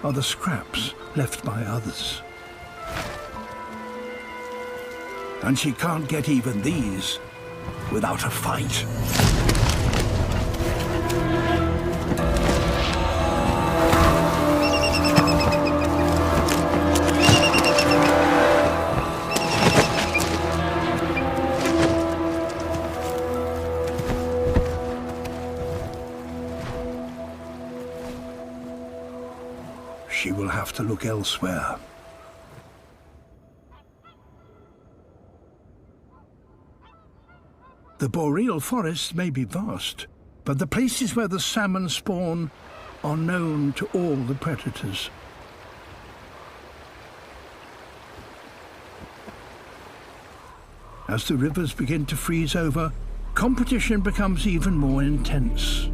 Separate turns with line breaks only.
are the scraps left by others. And she can't get even these without a fight. She will have to look elsewhere. The boreal forests may be vast, but the places where the salmon spawn are known to all the predators. As the rivers begin to freeze over, competition becomes even more intense.